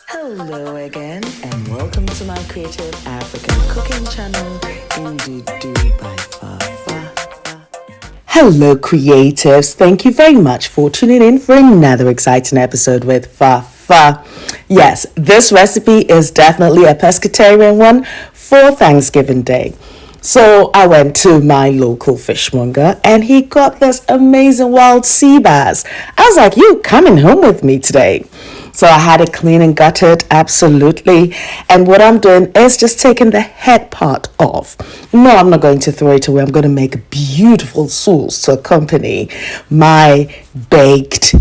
Hello again, and welcome to my creative African cooking channel, Ndudu by Fafa. Hello creatives, thank you very much for tuning in for another exciting episode with Fafa. Yes, this recipe is definitely a pescatarian one for Thanksgiving Day. So I went to my local fishmonger and he got this amazing wild sea bass. I was like, you coming home with me today? So I had it clean and gutted, absolutely. And what I'm doing is just taking the head part off. No, I'm not going to throw it away. I'm going to make a beautiful sauce to accompany my baked,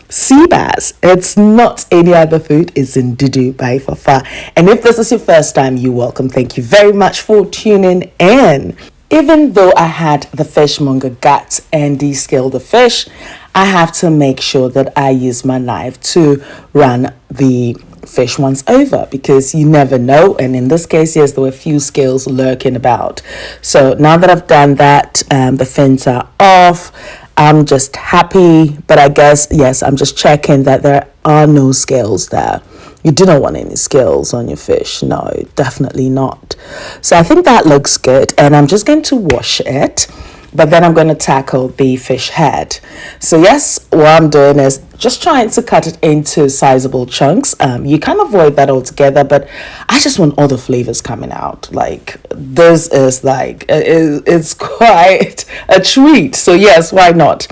sea bass. It's not any other food. It's Ndudu by Fafa. And if this is your first time, you're welcome. Thank you very much for tuning in. Even though I had the fishmonger gut and descale the fish, I have to make sure that I use my knife to run the fish once over, because you never know. And in this case, yes, there were a few scales lurking about. So now that I've done that, the fins are off. I'm just happy, but I guess, yes, I'm just checking that there are no scales there. You do not want any scales on your fish. No, definitely not. So I think that looks good, and I'm just going to wash it, but then I'm going to tackle the fish head. So yes, what I'm doing is just trying to cut it into sizable chunks. You can avoid that altogether, but I just want all the flavors coming out. Like, this is like, it's quite a treat. So yes, why not?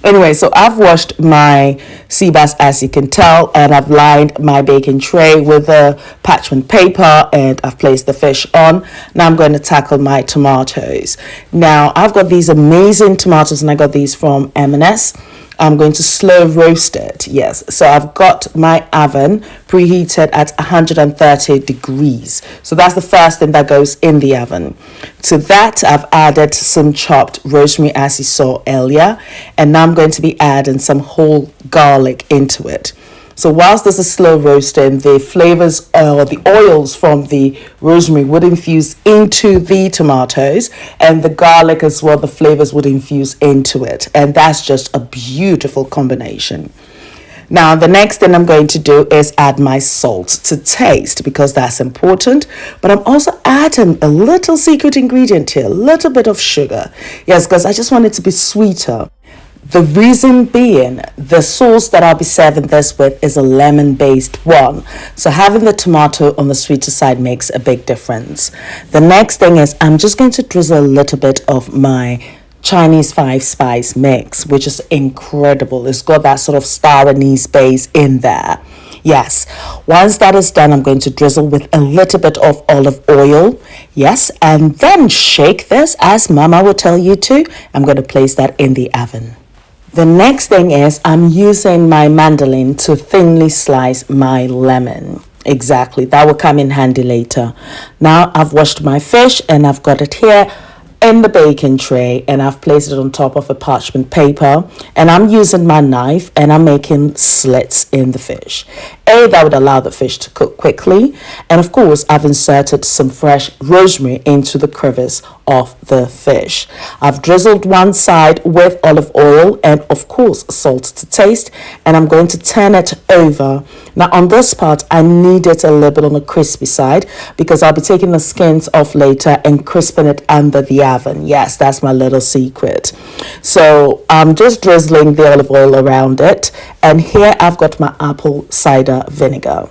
Anyway, so I've washed my sea bass, as you can tell, and I've lined my baking tray with a parchment paper, and I've placed the fish on. Now I'm going to tackle my tomatoes. Now I've got these amazing tomatoes, and I got these from M&S. I'm going to slow roast it. Yes, so I've got my oven preheated at 130 degrees. So that's the first thing that goes in the oven. To that, I've added some chopped rosemary, as you saw earlier, and now I'm going to be adding some whole garlic into it. So whilst this is slow roasting, the flavors or the oils from the rosemary would infuse into the tomatoes, and the garlic as well, the flavors would infuse into it. And that's just a beautiful combination. Now, the next thing I'm going to do is add my salt to taste, because that's important. But I'm also adding a little secret ingredient here, a little bit of sugar. Yes, because I just want it to be sweeter. The reason being, the sauce that I'll be serving this with is a lemon-based one. So having the tomato on the sweeter side makes a big difference. The next thing is I'm just going to drizzle a little bit of my Chinese 5-spice mix, which is incredible. It's got that sort of star anise base in there. Yes, once that is done, I'm going to drizzle with a little bit of olive oil. Yes, and then shake this, as Mama will tell you to. I'm going to place that in the oven. The next thing is I'm using my mandolin to thinly slice my lemon. Exactly, that will come in handy later. Now I've washed my fish, and I've got it here in the baking tray, and I've placed it on top of a parchment paper, and I'm using my knife, and I'm making slits in the fish. That would allow the fish to cook quickly, and of course I've inserted some fresh rosemary into the crevice of the fish. I've drizzled one side with olive oil and of course salt to taste, and I'm going to turn it over. Now on this part, I need it a little bit on the crispy side, because I'll be taking the skins off later and crisping it under the oven. Yes, that's my little secret. So I'm just drizzling the olive oil around it, and here I've got my apple cider vinegar.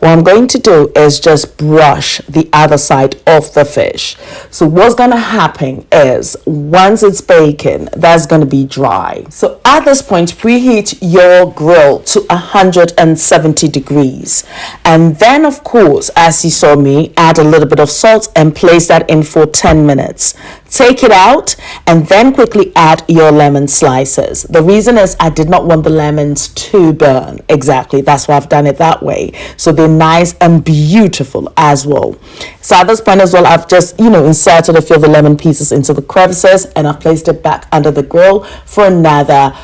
What I'm going to do is just brush the other side of the fish. So what's going to happen is once it's baking, that's going to be dry. So at this point, preheat your grill to 170 degrees. And then, of course, as you saw me, add a little bit of salt and place that in for 10 minutes. Take it out and then quickly add your lemon slices. The reason is I did not want the lemons to burn. Exactly, that's why I've done it that way. So they're nice and beautiful as well. So at this point as well, I've just, inserted a few of the lemon pieces into the crevices, and I've placed it back under the grill for another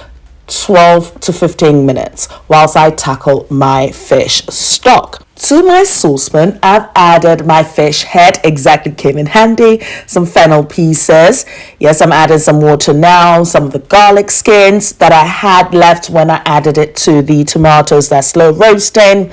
12 to 15 minutes whilst I tackle my fish stock. To my saucepan, I've added my fish head, exactly came in handy, some fennel pieces. Yes, I'm adding some water now, some of the garlic skins that I had left when I added it to the tomatoes that's slow roasting.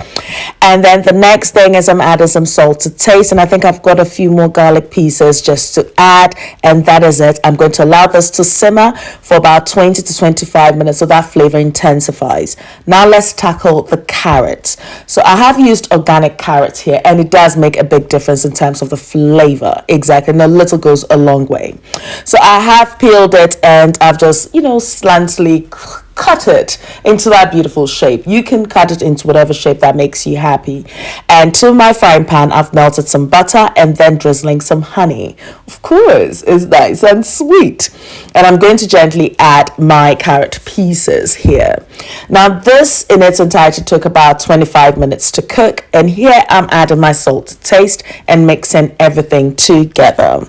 And then the next thing is I'm adding some salt to taste, and I think I've got a few more garlic pieces just to add, and that is it. I'm going to allow this to simmer for about 20 to 25 minutes so that flavor intensifies. Now let's tackle the carrots. So I have used organic carrots here, and it does make a big difference in terms of the flavor. Exactly, and a little goes a long way. So I have peeled it, and I've just slantly cut it into that beautiful shape. You can cut it into whatever shape that makes you happy. And to my frying pan, I've melted some butter and then drizzling some honey. Of course, it's nice and sweet. And I'm going to gently add my carrot pieces here. Now this in its entirety took about 25 minutes to cook, and here I'm adding my salt to taste and mixing everything together.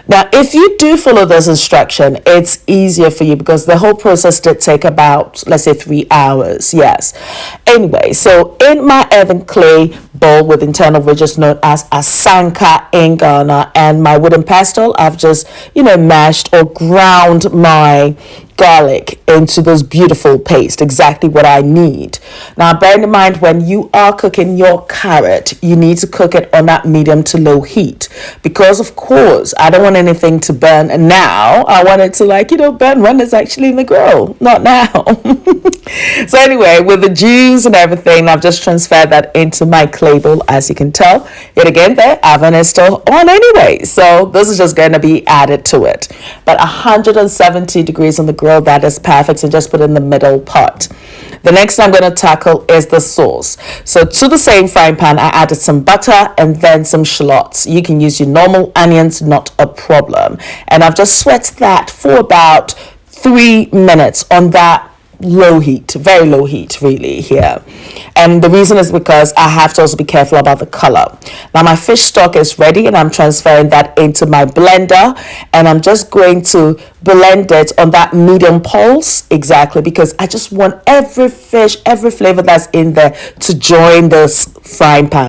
Now, if you do follow this instruction, it's easier for you because the whole process did take about, let's say, 3 hours. Yes. Anyway, so in my earthen clay bowl with internal ridges known as asanka in Ghana, and my wooden pestle, I've just, mashed or ground my garlic into this beautiful paste, exactly what I need. Now, bearing in mind, when you are cooking your carrot, you need to cook it on that medium to low heat because, of course, I don't want anything to burn now. I want it to burn when it's actually in the grill, not now. So anyway, with the juice and everything, I've just transferred that into my clay bowl. As you can tell, yet again, the oven is still on anyway, so this is just going to be added to it. But 170 degrees on the grill, that is perfect, and just put in the middle pot. The next I'm going to tackle is the sauce. So to the same frying pan, I added some butter and then some shallots. You can use your normal onions, not a problem. And I've just sweat that for about 3 minutes on that low heat, very low heat really here. And the reason is because I have to also be careful about the color. Now my fish stock is ready, and I'm transferring that into my blender, and I'm just going to blend it on that medium pulse, exactly, because I just want every fish, every flavor that's in there to join this frying pan.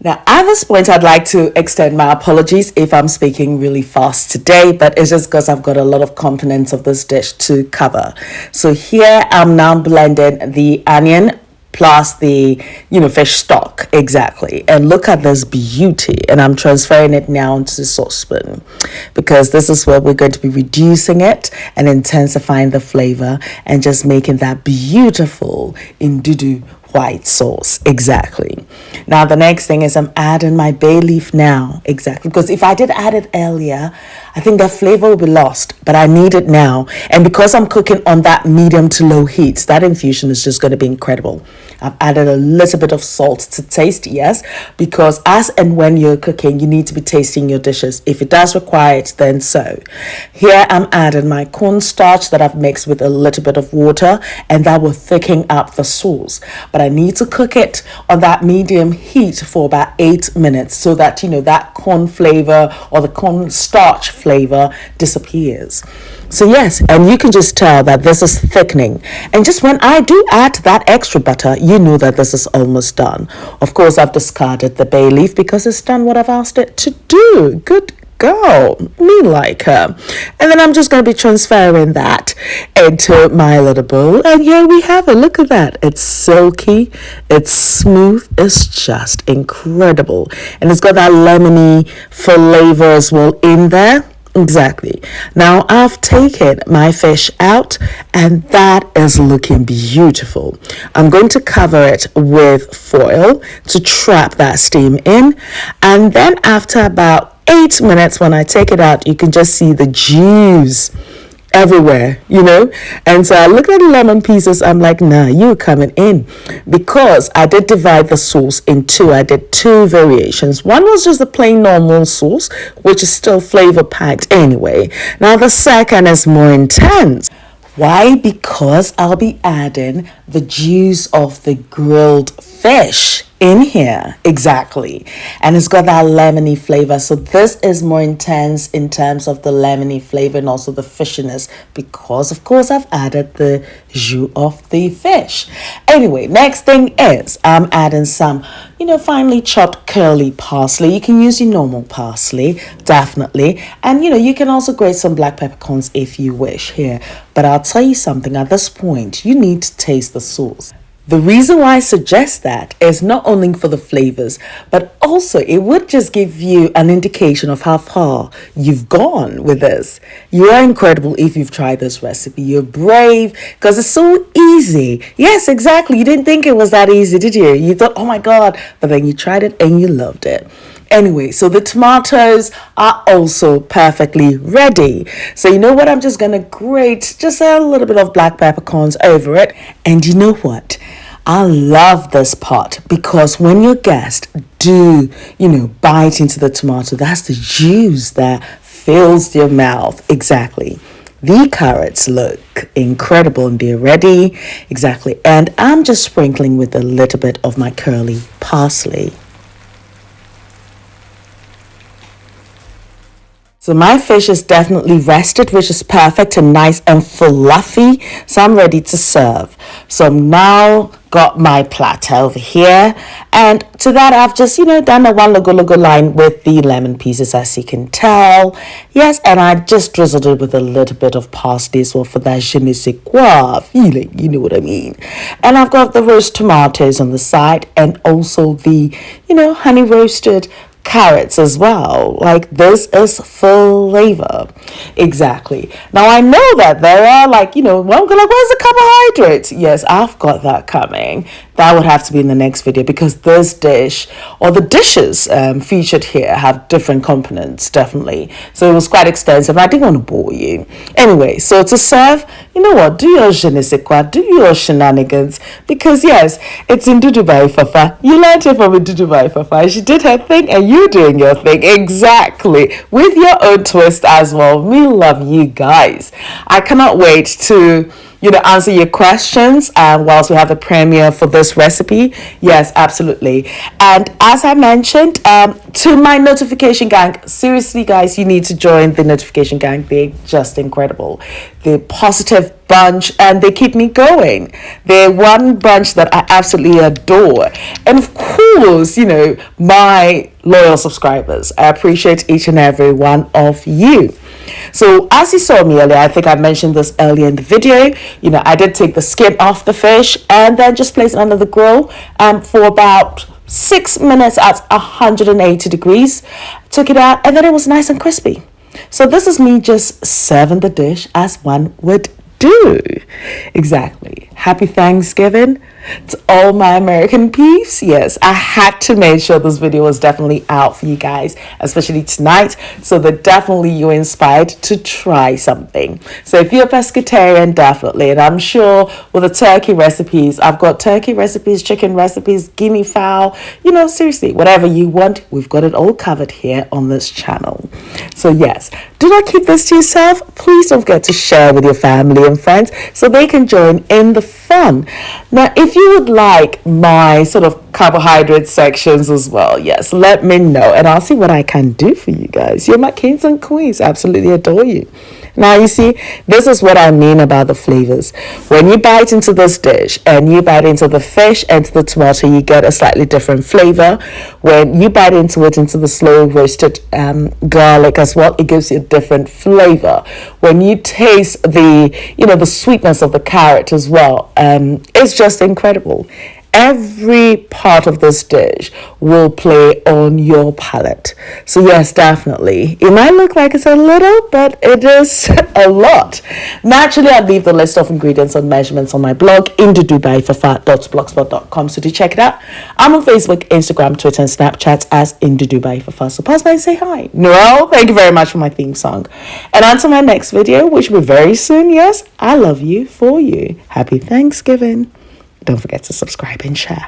Now, at this point, I'd like to extend my apologies if I'm speaking really fast today, but it's just because I've got a lot of components of this dish to cover. So here I'm now blending the onion plus the fish stock, exactly, and look at this beauty. And I'm transferring it now into the saucepan because this is where we're going to be reducing it and intensifying the flavor and just making that beautiful Ndudu white sauce, exactly. Now the next thing is I'm adding my bay leaf now, exactly, because if I did add it earlier, I think the flavor will be lost, but I need it now. And because I'm cooking on that medium to low heat, that infusion is just going to be incredible. I've added a little bit of salt to taste, yes, because as and when you're cooking, you need to be tasting your dishes. If it does require it, then so. Here I'm adding my cornstarch that I've mixed with a little bit of water, and that will thicken up the sauce. But I need to cook it on that medium heat for about 8 minutes so that, that corn flavor or the cornstarch flavor disappears. So yes, and you can just tell that this is thickening. And just when I do add that extra butter, you know that this is almost done. Of course, I've discarded the bay leaf because it's done what I've asked it to do. Good girl, me like her. And then I'm just going to be transferring that into my little bowl. And here we have it. Look at that. It's silky. It's smooth. It's just incredible. And it's got that lemony flavor as well in there. Exactly. Now I've taken my fish out, and that is looking beautiful. I'm going to cover it with foil to trap that steam in, and then after about 8 minutes, when I take it out, you can just see the juice everywhere, and so I look at the lemon pieces. I'm like, nah, you're coming in, because I did divide the sauce in two. I did two variations. One was just the plain normal sauce, which is still flavor packed anyway. Now the second is more intense. Why? Because I'll be adding the juice of the grilled fish. in here. Exactly. And it's got that lemony flavor. So this is more intense in terms of the lemony flavor and also the fishiness, because of course I've added the jus of the fish. Anyway, next thing is I'm adding some, finely chopped curly parsley. You can use your normal parsley, definitely. And you can also grate some black peppercorns if you wish here. But I'll tell you something, at this point, you need to taste the sauce. The reason why I suggest that is not only for the flavors, but also it would just give you an indication of how far you've gone with this. You are incredible if you've tried this recipe. You're brave because it's so easy. Yes, exactly. You didn't think it was that easy, did you? You thought, oh my God, but then you tried it and you loved it. Anyway, so the tomatoes are also perfectly ready. So you know what? I'm just going to grate just a little bit of black peppercorns over it. And you know what? I love this part because when your guests do, bite into the tomato, that's the juice that fills your mouth. Exactly. The carrots look incredible and they're ready. Exactly. And I'm just sprinkling with a little bit of my curly parsley. So my fish is definitely rested, which is perfect and nice and fluffy. So I'm ready to serve. So I've now got my platter over here. And to that, I've just, done a one logo line with the lemon pieces, as you can tell. Yes, and I just drizzled it with a little bit of parsley as well for that je ne sais quoi feeling, you know what I mean. And I've got the roast tomatoes on the side and also the, honey roasted carrots as well. Like, this is flavor. Exactly. Now I know that there are where's the carbohydrates? Yes, I've got that coming. That would have to be in the next video because this dish or the dishes featured here have different components, definitely. So it was quite extensive. I didn't want to bore you. Anyway, so to serve, you know what? Do your je ne sais quoi, do your shenanigans, because yes, it's Ndudu by Fafa. You learned it from Ndudu by Fafa. She did her thing and you doing your thing. Exactly. With your own twist as well. We love you guys. I cannot wait to answer your questions whilst we have the premiere for this recipe. Yes, absolutely. And as I mentioned, to my notification gang, seriously guys, you need to join the notification gang. They're just incredible. They're positive bunch and they keep me going. They're one bunch that I absolutely adore. And of course, my loyal subscribers. I appreciate each and every one of you. So as you saw me earlier, I think I mentioned this earlier in the video, I did take the skin off the fish and then just place it under the grill for about 6 minutes at 180 degrees. Took it out and then it was nice and crispy. So this is me just serving the dish as one would do. Exactly. Happy Thanksgiving to all my American peeps. Yes, I had to make sure this video was definitely out for you guys, especially tonight, so that definitely you're inspired to try something. So if you're a pescatarian, definitely, and I'm sure with the turkey recipes, I've got turkey recipes, chicken recipes, guinea fowl, seriously, whatever you want, we've got it all covered here on this channel. So yes, do not keep this to yourself. Please don't forget to share with your family and friends so they can join in the fun. Now, if you would like my sort of carbohydrate sections as well, yes, let me know and I'll see what I can do for you guys. You're my kings and queens. Absolutely adore you. Now, you see, this is what I mean about the flavors. When you bite into this dish and you bite into the fish and the tomato, you get a slightly different flavor. When you bite into it, into the slow roasted garlic as well, it gives you a different flavor. When you taste the sweetness of the carrot as well, it's just incredible. Every part of this dish will play on your palate. So yes, definitely. It might look like it's a little, but it is a lot. Naturally, I'll leave the list of ingredients and measurements on my blog, ndudubyfafa.blogspot.com. So do check it out. I'm on Facebook, Instagram, Twitter, and Snapchat as Ndudu by Fafa. So pass by and say hi. Noel, thank you very much for my theme song. And until my next video, which will be very soon, yes, I love you for you. Happy Thanksgiving. Don't forget to subscribe and share.